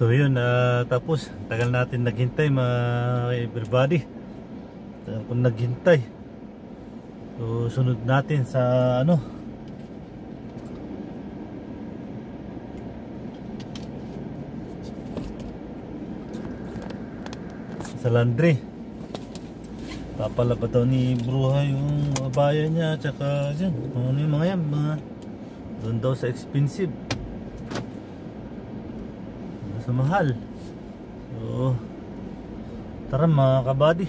So yun, tapos tagal natin naghintay mga everybody. Tagal kong naghintay. So sunod natin sa ano, sa laundry. Papalaba daw ni Bruha yung abaya niya, tsaka dyan, ano yung mga yan, mga doon daw sa expensive, sa mahal. So tara mga kabady,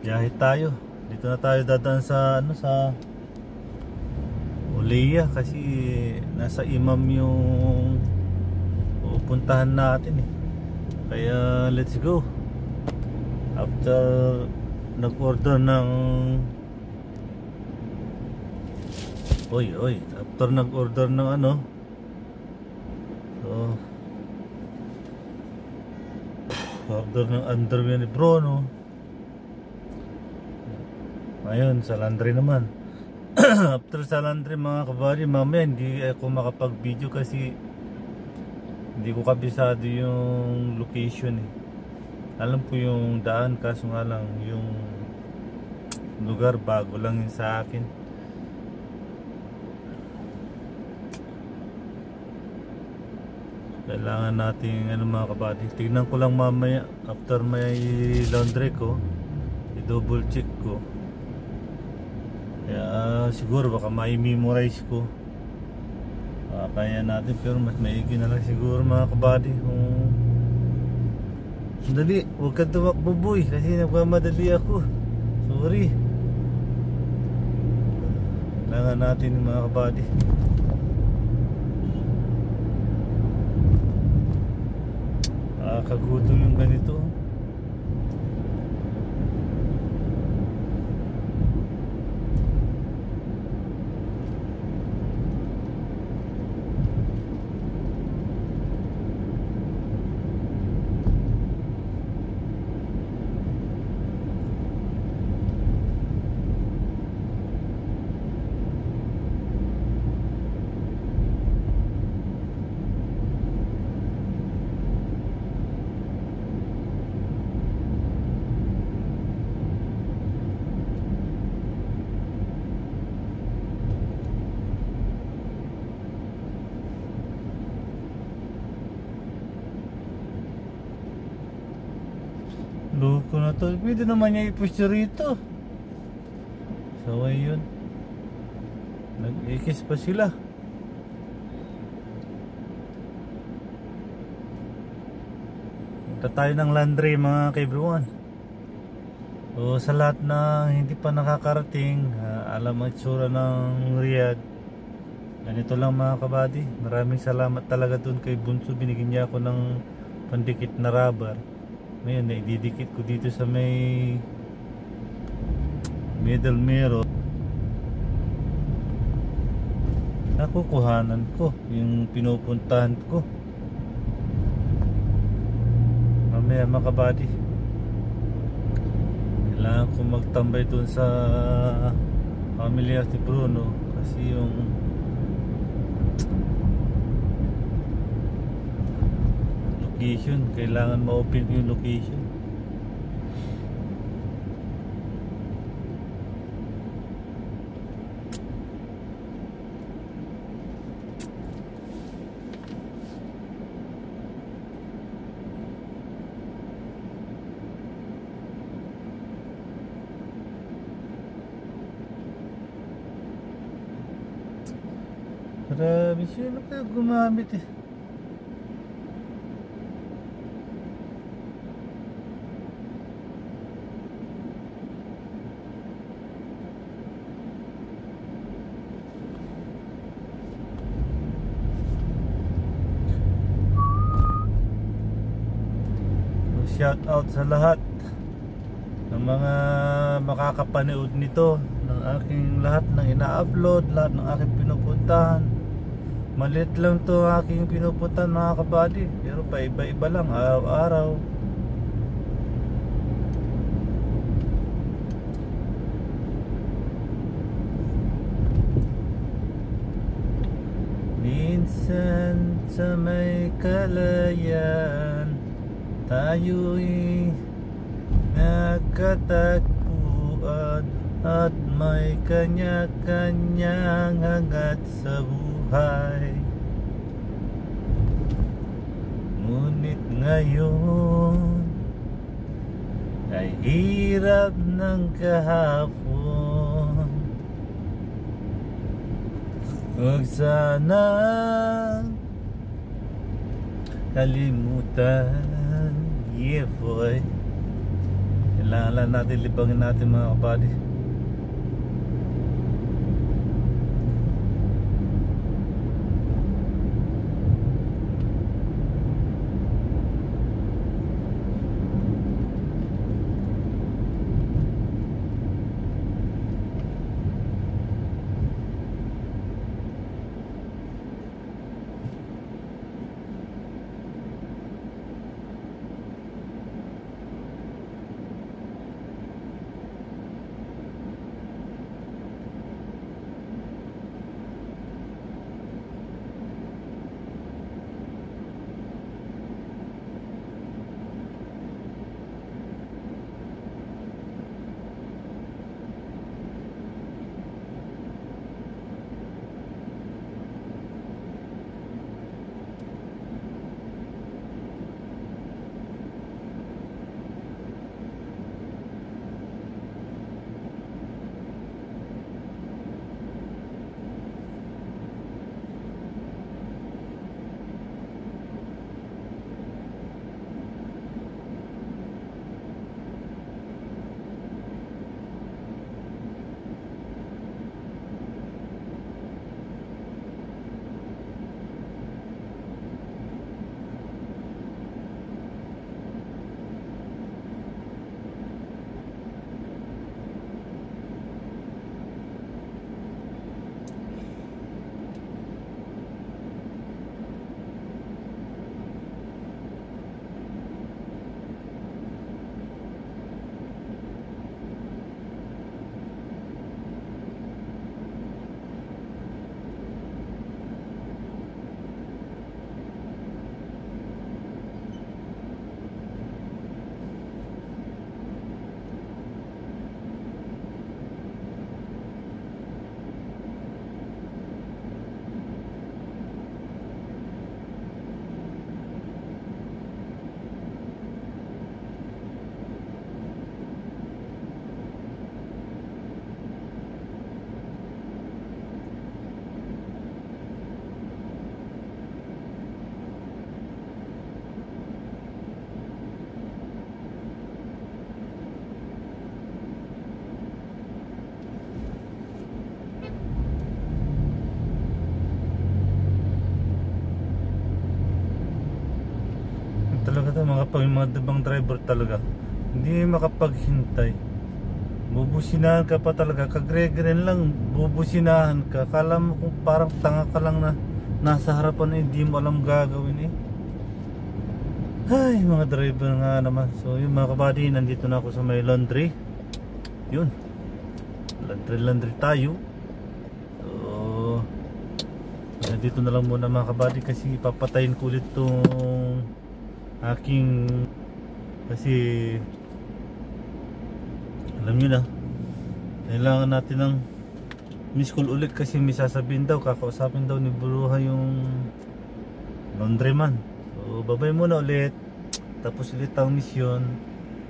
biyahe tayo. Dito na tayo dadaan sa ano, sa Uleya, kasi nasa Imam yung pupuntahan natin eh. Kaya let's go. After nag-order ng after nag-order ng ano, so order ng underwear ni bro, no? Ngayon sa laundry naman. After sa laundry mga kabady, mamaya hindi ako makapag-video kasi hindi ko kabisado yung location eh. Alam ko yung daan, kaso nga lang yung lugar bago lang yun sa akin. Kailangan natin ano mga kabady, tignan ko lang mamaya after may laundry ko, i-double check ko. Kaya siguro baka mai-memorize ko, kaya natin, pero mas maigi na lang siguro mga kabady kung sandali. Huwag kang tumakbo boy, kasi nagmamadali ako, sorry. Kailangan natin mga kabady. Kagutom yung ganito. Loko na to. Pwede naman niya i-push rito. Saway yun. Nag-ikis pa sila. Punta tayo ng laundry mga kaibigan. So sa lahat na hindi pa nakakarating, alam ang itsura ng Riyadh, ganito lang mga kabady. Maraming salamat talaga dun kay Bunso. Binigyan niya ako ng pandikit na rubber. Ngayon, naididikit ko dito sa may middle mirror. Nakukuhanan ko yung pinupuntahan ko. Mamaya mga kabady, kailangan ko magtambay dun sa pamilya ni Bruno, kasi yung location, kailangan ma-open yung location. Grabe, sino kayo gumamit eh? Shout out sa lahat ng mga makakapanood nito, ng aking lahat ng ina-upload, lahat ng aking pinupuntahan. Maliit lang to aking pinupuntahan mga kabady, pero paiba-iba lang araw-araw. Means minsan sa may kalayaan tayo'y nagkatagpuan at may kanya-kanyang hangat sa buhay. Ngunit ngayon ay hirap ng kahapon. Huwag sanang kalimutan, yeah boy. Kailangan lang natin libangin natin mga kabady. Talaga to mga dabang driver talaga hindi makapaghintay, bubusinahan ka pa talaga, kagre-green lang bubusinahan ka, kala mo kung parang tanga ka lang na nasa harapan, hindi mo alam gagawin Ay mga driver nga naman. So yung mga kabady, nandito na ako sa may laundry. Yun, laundry tayo. So nandito na lang muna mga kabady kasi papatayin ko ulit tong aking, kasi alam nyo na kailangan natin ng miss call ulit kasi may sasabihin daw, kakausapin daw ni Buruha yung laundryman. So babay muna ulit, tapos ulit ang mission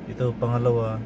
ito, pangalawa.